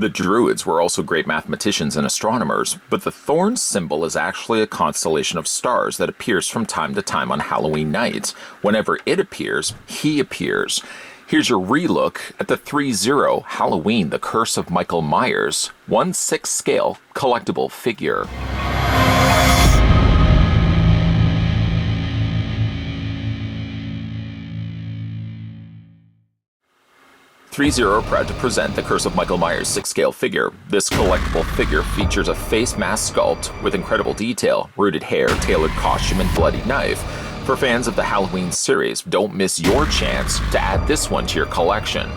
The Druids were also great mathematicians and astronomers, but the thorn symbol is actually a constellation of stars that appears from time to time on Halloween night. Whenever it appears, he appears. Here's your relook at the Threezero Halloween, The Curse of Michael Myers 1/6 scale collectible figure. Threezero proud to present the Curse of Michael Myers 6-scale figure. This collectible figure features a face mask sculpt with incredible detail, rooted hair, tailored costume, and bloody knife. For fans of the Halloween series, don't miss your chance to add this one to your collection.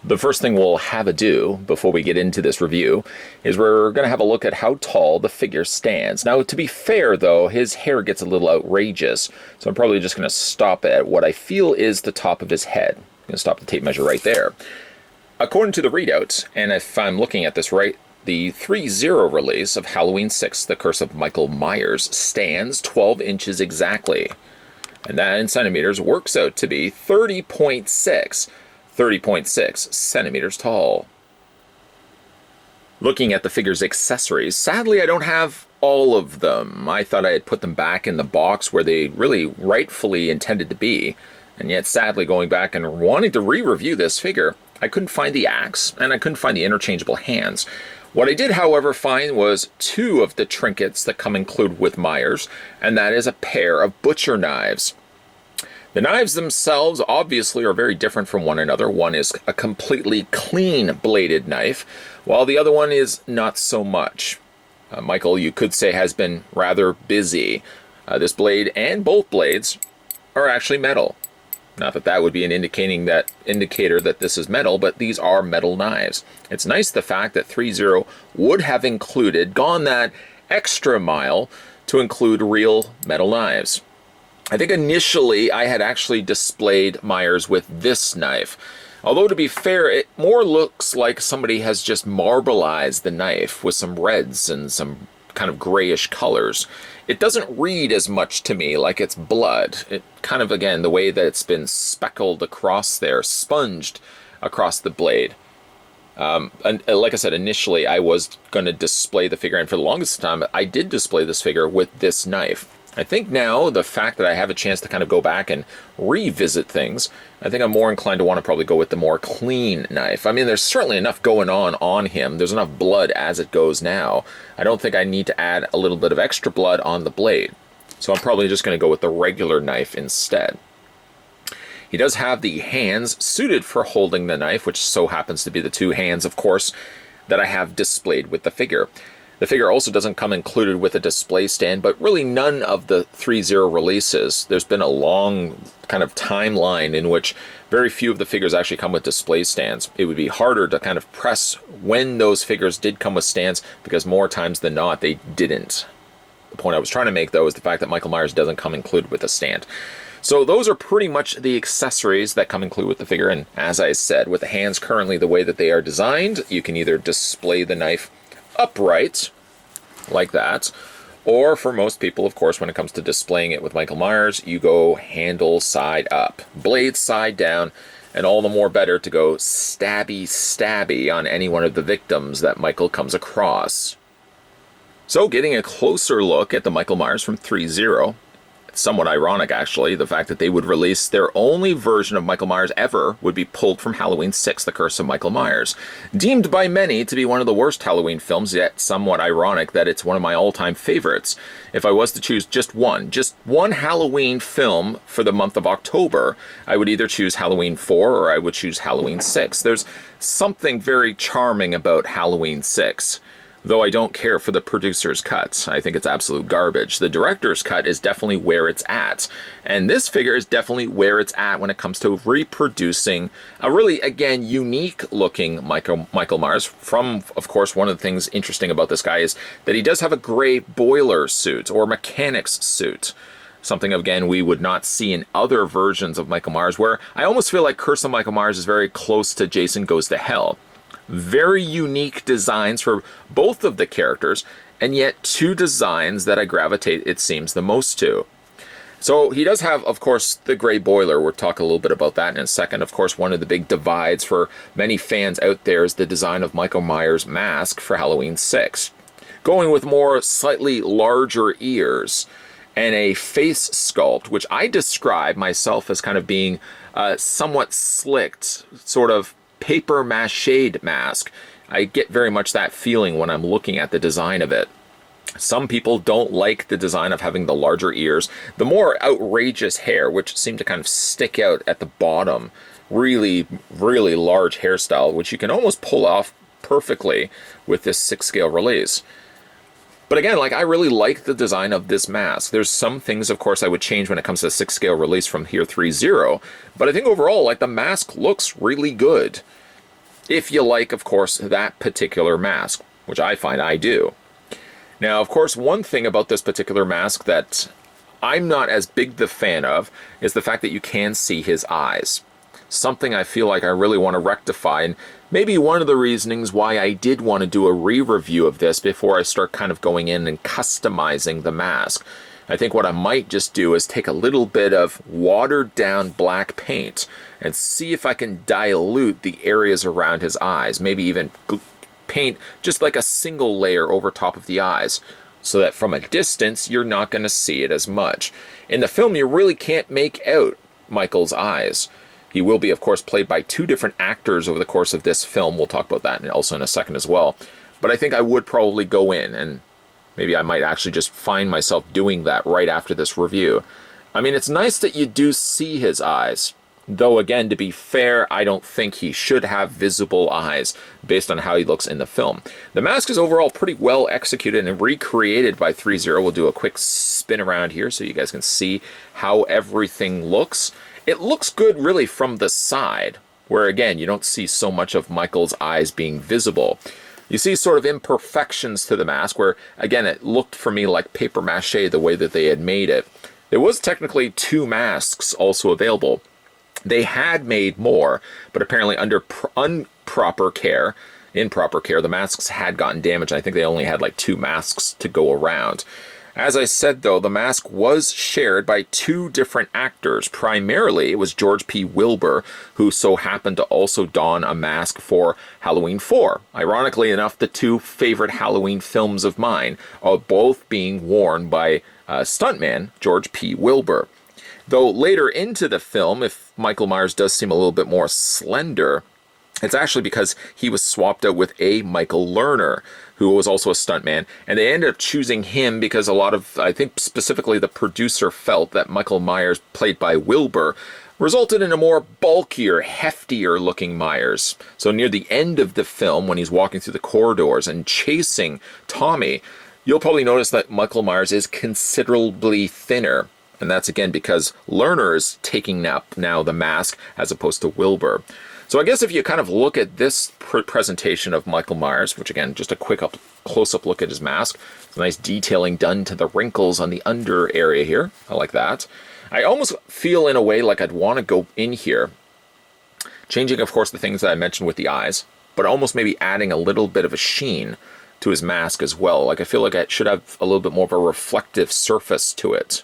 The first thing we'll have a do before we get into this review is we're going to have a look at how tall the figure stands. Now, to be fair, though, his hair gets a little outrageous, so I'm probably just going to stop at what I feel is the top of his head. I'm going to stop the tape measure right there. According to the readout, and if I'm looking at this right, the Threezero release of Halloween 6, The Curse of Michael Myers, stands 12 inches exactly. And that in centimeters works out to be 30.6 centimeters tall. Looking at the figure's accessories, sadly I don't have all of them. I thought I had put them back in the box where they really rightfully intended to be, and yet sadly going back and wanting to re-review this figure, I couldn't find the axe and I couldn't find the interchangeable hands. What I did, however, find was 2 of the trinkets that come included with Myers, and that is a pair of butcher knives. The knives themselves obviously are very different from one another. One is a completely clean bladed knife, while the other one is not so much. Michael, you could say, has been rather busy. This blade and both blades are actually metal. Not that that would be an indicator that this is metal, but these are metal knives. It's nice the fact that Threezero would have gone that extra mile to include real metal knives. I think initially I had actually displayed Myers with this knife. Although to be fair, it more looks like somebody has just marbleized the knife with some reds and some kind of grayish colors. It doesn't read as much to me like it's blood. It kind of, again, the way that it's been speckled across there, sponged across the blade. And like I said, initially I was going to display the figure, and for the longest time I did display this figure with this knife. I think now, the fact that I have a chance to kind of go back and revisit things, I think I'm more inclined to want to probably go with the more clean knife. I mean, there's certainly enough going on him. There's enough blood as it goes now. I don't think I need to add a little bit of extra blood on the blade. So I'm probably just going to go with the regular knife instead. He does have the hands suited for holding the knife, which so happens to be the 2 hands, of course, that I have displayed with the figure. The figure also doesn't come included with a display stand, but really none of the Threezero releases. There's been a long kind of timeline in which very few of the figures actually come with display stands. It would be harder to kind of press when those figures did come with stands, because more times than not they didn't. The point I was trying to make, though, is the fact that Michael Myers doesn't come included with a stand. So those are pretty much the accessories that come included with the figure, and as I said, with the hands currently the way that they are designed, you can either display the knife upright, like that, or for most people, of course, when it comes to displaying it with Michael Myers, you go handle side up, blade side down, and all the more better to go stabby on any one of the victims that Michael comes across. So getting a closer look at the Michael Myers from Threezero, it's somewhat ironic, actually, the fact that they would release their only version of Michael Myers ever would be pulled from Halloween 6, The Curse of Michael Myers. Deemed by many to be one of the worst Halloween films, yet somewhat ironic that it's one of my all-time favorites. If I was to choose just one Halloween film for the month of October, I would either choose Halloween 4 or I would choose Halloween 6. There's something very charming about Halloween 6. Though I don't care for the producer's cut. I think it's absolute garbage. The director's cut is definitely where it's at. And this figure is definitely where it's at when it comes to reproducing a really, again, unique looking Michael Myers. From, of course, one of the things interesting about this guy is that he does have a gray boiler suit or mechanic's suit. Something, again, we would not see in other versions of Michael Myers, where I almost feel like Curse of Michael Myers is very close to Jason Goes to Hell. Very unique designs for both of the characters, and yet two designs that I gravitate, it seems, the most to. So he does have, of course, the gray boiler. We'll talk a little bit about that in a second. Of course, one of the big divides for many fans out there is the design of Michael Myers' mask for Halloween 6. Going with more slightly larger ears and a face sculpt, which I describe myself as kind of being somewhat slicked, sort of paper mache mask. I get very much that feeling when I'm looking at the design of it. Some people don't like the design of having the larger ears, the more outrageous hair, which seem to kind of stick out at the bottom. Really, really large hairstyle, which you can almost pull off perfectly with this 6-scale release. But again, I really like the design of this mask. There's some things, of course, I would change when it comes to 6-scale release from here Threezero, but I think overall, the mask looks really good. If you like, of course, that particular mask, which I find I do. Now, of course, one thing about this particular mask that I'm not as big the fan of is the fact that you can see his eyes. Something I feel like I really want to rectify, and maybe one of the reasonings why I did want to do a re-review of this before I start kind of going in and customizing the mask. I think what I might just do is take a little bit of watered down black paint and see if I can dilute the areas around his eyes, maybe even paint just a single layer over top of the eyes, so that from a distance you're not going to see it as much. In the film, you really can't make out Michael's eyes. He will be, of course, played by two different actors over the course of this film. We'll talk about that also in a second as well. But I think I would probably go in, and maybe I might actually just find myself doing that right after this review. I mean, it's nice that you do see his eyes. Though, again, to be fair, I don't think he should have visible eyes based on how he looks in the film. The mask is overall pretty well executed and recreated by Threezero. We'll do a quick spin around here so you guys can see how everything looks. It looks good, really, from the side, where, again, you don't see so much of Michael's eyes being visible. You see sort of imperfections to the mask where, again, it looked for me like paper mache the way that they had made it. There was technically two masks also available. They had made more, but apparently under improper care, the masks had gotten damaged. I think they only had two masks to go around. As I said, though, the mask was shared by two different actors. Primarily, it was George P. Wilbur, who so happened to also don a mask for Halloween 4. Ironically enough, the two favorite Halloween films of mine are both being worn by stuntman George P. Wilbur. Though later into the film, if Michael Myers does seem a little bit more slender, it's actually because he was swapped out with A. Michael Lerner, who was also a stuntman, and they ended up choosing him because a lot of, I think specifically the producer, felt that Michael Myers, played by Wilbur, resulted in a more bulkier, heftier looking Myers. So near the end of the film, when he's walking through the corridors and chasing Tommy, you'll probably notice that Michael Myers is considerably thinner. And that's, again, because Lerner is taking up now the mask as opposed to Wilbur. So I guess if you kind of look at this presentation of Michael Myers, which, again, just a quick close-up look at his mask, it's a nice detailing done to the wrinkles on the under area here. I like that. I almost feel in a way like I'd want to go in here, changing, of course, the things that I mentioned with the eyes, but almost maybe adding a little bit of a sheen to his mask as well. I feel like it should have a little bit more of a reflective surface to it.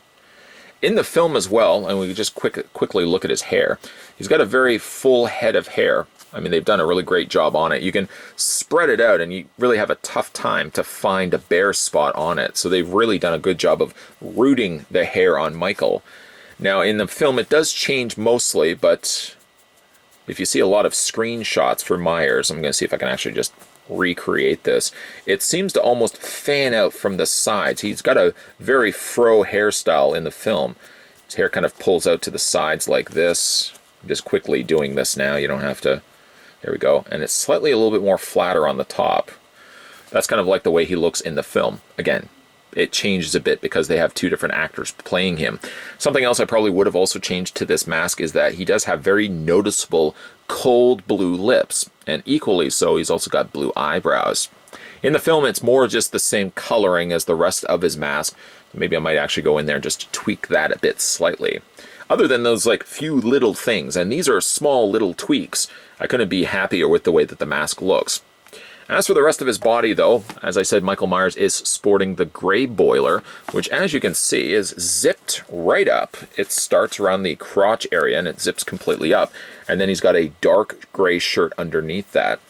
In the film as well, and we can just quickly look at his hair, he's got a very full head of hair. I mean, they've done a really great job on it. You can spread it out, and you really have a tough time to find a bare spot on it. So they've really done a good job of rooting the hair on Michael. Now, in the film, it does change mostly, but if you see a lot of screenshots for Myers, I'm going to see if I can actually just recreate this. It seems to almost fan out from the sides. He's got a very fro hairstyle in the film. His hair kind of pulls out to the sides like this. I'm just quickly doing this now. You don't have to. There we go. And it's slightly a little bit more flatter on the top. That's kind of like the way he looks in the film. Again, it changes a bit because they have two different actors playing him. Something else I probably would have also changed to this mask is that he does have very noticeable cold blue lips, and equally so, he's also got blue eyebrows. In the film, it's more just the same coloring as the rest of his mask. Maybe I might actually go in there and just tweak that a bit slightly. Other than those few little things, and these are small little tweaks, I couldn't be happier with the way that the mask looks. As for the rest of his body, though, as I said, Michael Myers is sporting the gray boiler, which, as you can see, is zipped right up. It starts around the crotch area, and it zips completely up. And then he's got a dark gray shirt underneath that.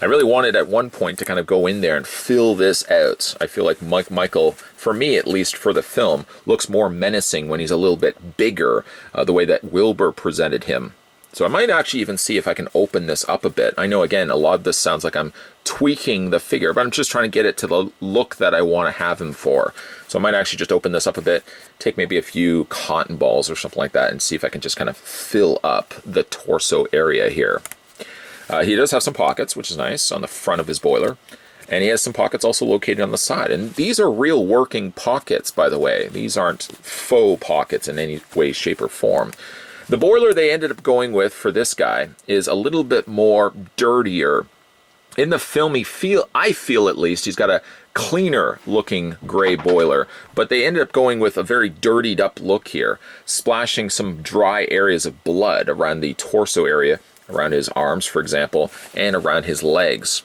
I really wanted at one point to kind of go in there and fill this out. I feel like Michael, for me at least for the film, looks more menacing when he's a little bit bigger, the way that Wilbur presented him. So I might actually even see if I can open this up a bit. I know, again, a lot of this sounds like I'm tweaking the figure, but I'm just trying to get it to the look that I want to have him for. So I might actually just open this up a bit, take maybe a few cotton balls or something like that, and see if I can just kind of fill up the torso area here. He does have some pockets, which is nice, on the front of his boiler. And he has some pockets also located on the side. And these are real working pockets, by the way. These aren't faux pockets in any way, shape, or form. The boiler they ended up going with for this guy is a little bit more dirtier. In the film, I feel at least, he's got a cleaner looking gray boiler, but they ended up going with a very dirtied up look here, splashing some dry areas of blood around the torso area, around his arms, for example, and around his legs.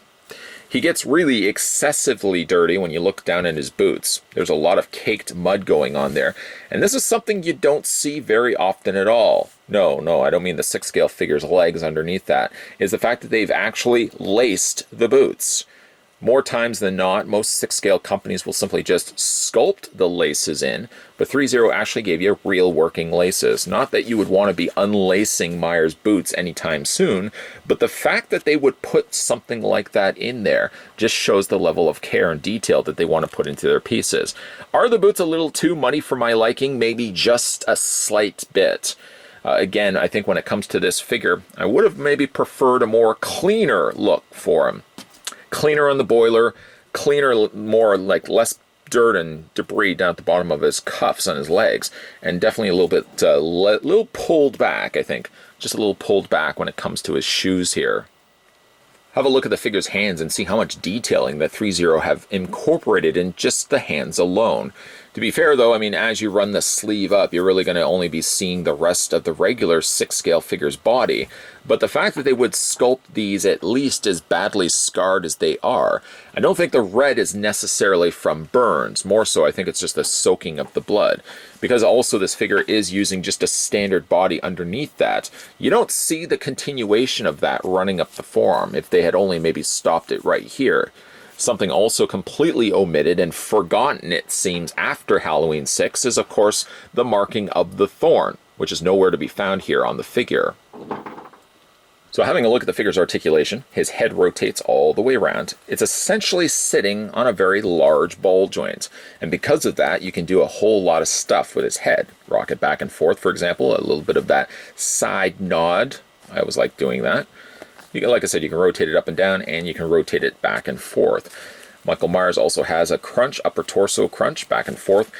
He gets really excessively dirty when you look down in his boots. There's a lot of caked mud going on there. And this is something you don't see very often at all. No, I don't mean the 6-scale figure's legs underneath that. Is the fact that they've actually laced the boots. More times than not, most 6-scale companies will simply just sculpt the laces in, but Threezero actually gave you real working laces. Not that you would want to be unlacing Myers' boots anytime soon, but the fact that they would put something like that in there just shows the level of care and detail that they want to put into their pieces. Are the boots a little too muddy for my liking? Maybe just a slight bit. Again, I think when it comes to this figure, I would have maybe preferred a more cleaner look for him. Cleaner on the boiler, cleaner, more like less dirt and debris down at the bottom of his cuffs on his legs, and definitely a little bit, little pulled back, I think. Just a little pulled back when it comes to his shoes here. Have a look at the figure's hands and see how much detailing that Threezero have incorporated in just the hands alone. To be fair, though, I mean, as you run the sleeve up, you're really going to only be seeing the rest of the regular 6-scale figure's body. But the fact that they would sculpt these at least as badly scarred as they are, I don't think the red is necessarily from burns. More so, I think it's just the soaking of the blood. Because also this figure is using just a standard body underneath that, you don't see the continuation of that running up the forearm if they had only maybe stopped it right here. Something also completely omitted and forgotten, it seems, after Halloween 6 is, of course, the marking of the thorn, which is nowhere to be found here on the figure. So having a look at the figure's articulation, his head rotates all the way around. It's essentially sitting on a very large ball joint. And because of that, you can do a whole lot of stuff with his head. Rock it back and forth, for example, a little bit of that side nod. I always like doing that. You can, like I said, you can rotate it up and down, and you can rotate it back and forth. Michael Myers also has a crunch, upper torso crunch, back and forth.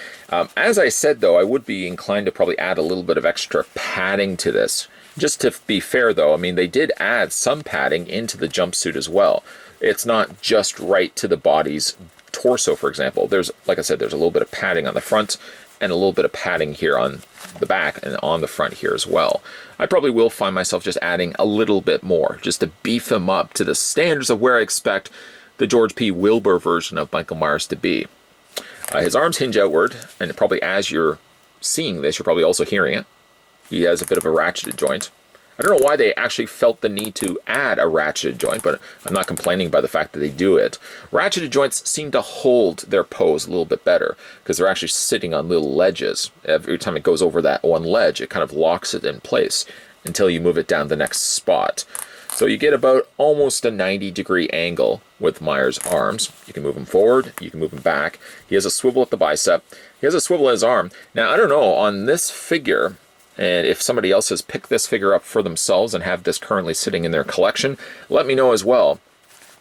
As I said, though, I would be inclined to probably add a little bit of extra padding to this. Just to be fair, though, I mean, they did add some padding into the jumpsuit as well. It's not just right to the body's torso, for example. There's, like I said, there's a little bit of padding on the front and a little bit of padding here on the back and on the front here as well. I probably will find myself just adding a little bit more, just to beef him up to the standards of where I expect the George P. Wilbur version of Michael Myers to be. His arms hinge outward, and probably as you're seeing this, you're probably also hearing it. He has a bit of a ratcheted joint. I don't know why they actually felt the need to add a ratcheted joint, but I'm not complaining by the fact that they do it. Ratcheted joints seem to hold their pose a little bit better because they're actually sitting on little ledges. Every time it goes over that one ledge, it kind of locks it in place until you move it down the next spot. So you get about almost a 90-degree angle with Myers' arms. You can move him forward, you can move him back. He has a swivel at the bicep. He has a swivel in his arm. Now, I don't know, on this figure, and if somebody else has picked this figure up for themselves and have this currently sitting in their collection, let me know as well.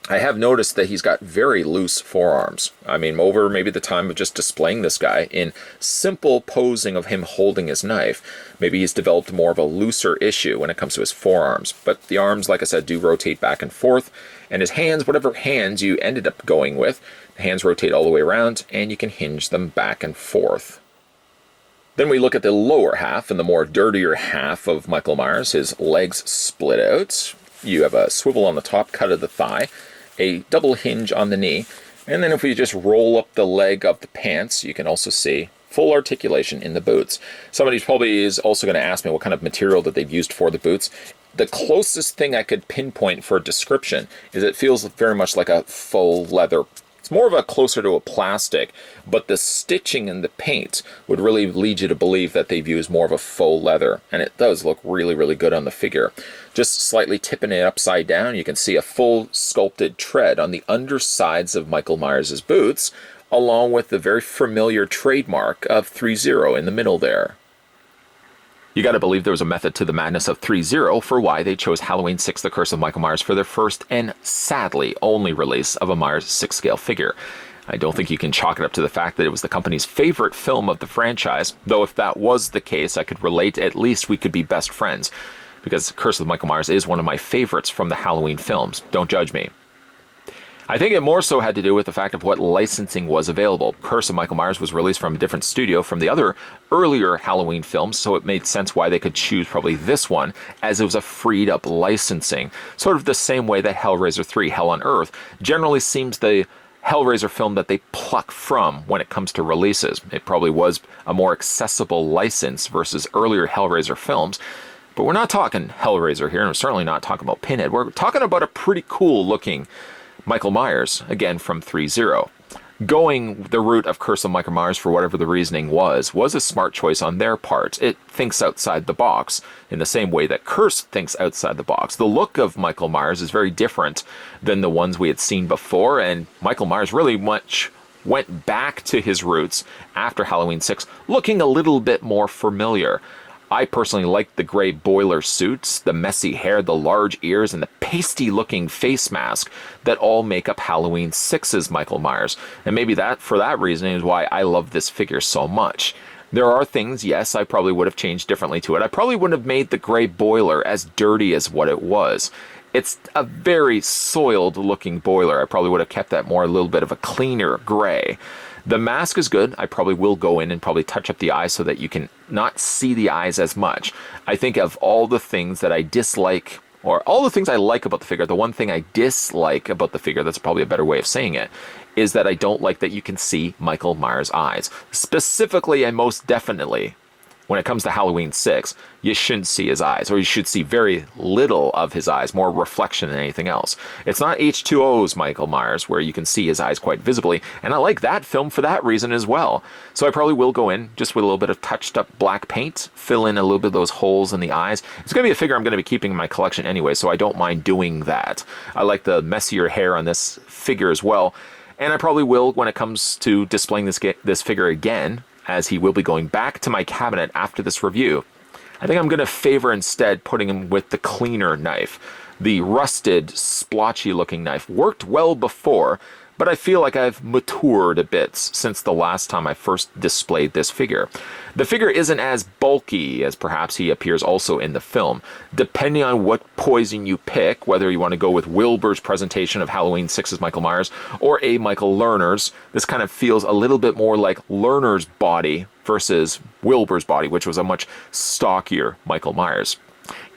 I have noticed that he's got very loose forearms. I mean, over maybe the time of just displaying this guy in simple posing of him holding his knife, maybe he's developed more of a looser issue when it comes to his forearms. But the arms, like I said, do rotate back and forth. And his hands, whatever hands you ended up going with, the hands rotate all the way around and you can hinge them back and forth. Then we look at the lower half and the more dirtier half of Michael Myers. His legs split out. You have a swivel on the top cut of the thigh. a double hinge on the knee. And then if we just roll up the leg of the pants, you can also see full articulation in the boots. Somebody probably is also going to ask me what kind of material that they've used for the boots. The closest thing I could pinpoint for a description is it feels very much like a faux leather. It's more of a closer to a plastic, but the stitching and the paint would really lead you to believe that they've used more of a faux leather, and it does look really, really good on the figure. Just slightly tipping it upside down, you can see a full sculpted tread on the undersides of Michael Myers' boots, along with the very familiar trademark of Threezero in the middle there. You gotta believe there was a method to the madness of Threezero for why they chose Halloween 6 The Curse of Michael Myers for their first and sadly only release of a Myers 6-scale figure. I don't think you can chalk it up to the fact that it was the company's favorite film of the franchise, though if that was the case, I could relate. At least we could be best friends, because Curse of Michael Myers is one of my favorites from the Halloween films. Don't judge me. I think it more so had to do with the fact of what licensing was available. Curse of Michael Myers was released from a different studio from the other earlier Halloween films, so it made sense why they could choose probably this one, as it was a freed up licensing. Sort of the same way that Hellraiser 3, Hell on Earth, generally seems the Hellraiser film that they pluck from when it comes to releases. It probably was a more accessible license versus earlier Hellraiser films. But we're not talking Hellraiser here, and we're certainly not talking about Pinhead. We're talking about a pretty cool looking Michael Myers, again from Threezero. Going the route of Curse of Michael Myers, for whatever the reasoning was a smart choice on their part. It thinks outside the box in the same way that Curse thinks outside the box. The look of Michael Myers is very different than the ones we had seen before, and Michael Myers really much went back to his roots after Halloween 6, looking a little bit more familiar. I personally like the gray boiler suits, the messy hair, the large ears, and the pasty-looking face mask that all make up Halloween 6's Michael Myers. And maybe that, for that reason, is why I love this figure so much. There are things, yes, I probably would have changed differently to it. I probably wouldn't have made the gray boiler as dirty as what it was. It's a very soiled-looking boiler. I probably would have kept that more a little bit of a cleaner gray. The mask is good. I probably will go in and probably touch up the eyes so that you can not see the eyes as much. I think of all the things that I dislike, or all the things I like about the figure, the one thing I dislike about the figure, that's probably a better way of saying it, is that I don't like that you can see Michael Myers' eyes. Specifically and most definitely, when it comes to Halloween 6, you shouldn't see his eyes, or you should see very little of his eyes, more reflection than anything else. It's not H2O's Michael Myers, where you can see his eyes quite visibly, and I like that film for that reason as well. So I probably will go in just with a little bit of touched up black paint, fill in a little bit of those holes in the eyes. It's going to be a figure I'm going to be keeping in my collection anyway, so I don't mind doing that. I like the messier hair on this figure as well, and I probably will, when it comes to displaying this figure again, as he will be going back to my cabinet after this review, I think I'm going to favor instead putting him with the cleaner knife. The rusted, splotchy looking knife worked well before, but I feel like I've matured a bit since the last time I first displayed this figure. The figure isn't as bulky as perhaps he appears also in the film. Depending on what poison you pick, whether you want to go with Wilbur's presentation of Halloween 6's Michael Myers or A. Michael Lerner's, this kind of feels a little bit more like Lerner's body versus Wilbur's body, which was a much stockier Michael Myers.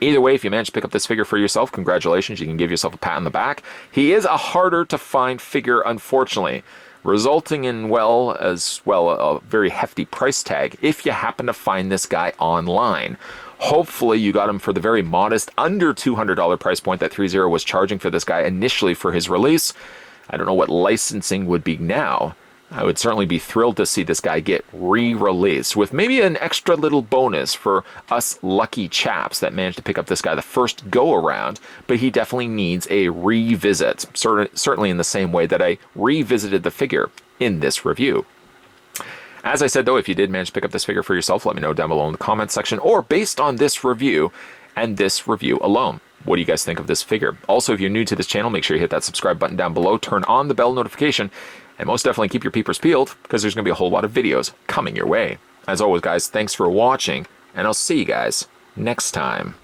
Either way, if you manage to pick up this figure for yourself, congratulations, you can give yourself a pat on the back. He is a harder to find figure, unfortunately, resulting in, a very hefty price tag if you happen to find this guy online. Hopefully you got him for the very modest, under $200 price point that Threezero was charging for this guy initially for his release. I don't know what licensing would be now. I would certainly be thrilled to see this guy get re-released with maybe an extra little bonus for us lucky chaps that managed to pick up this guy the first go-around, but he definitely needs a revisit, certainly in the same way that I revisited the figure in this review. As I said, though, if you did manage to pick up this figure for yourself, let me know down below in the comments section, or based on this review and this review alone. What do you guys think of this figure? Also, if you're new to this channel, make sure you hit that subscribe button down below, turn on the bell notification, and most definitely keep your peepers peeled, because there's going to be a whole lot of videos coming your way. As always, guys, thanks for watching, and I'll see you guys next time.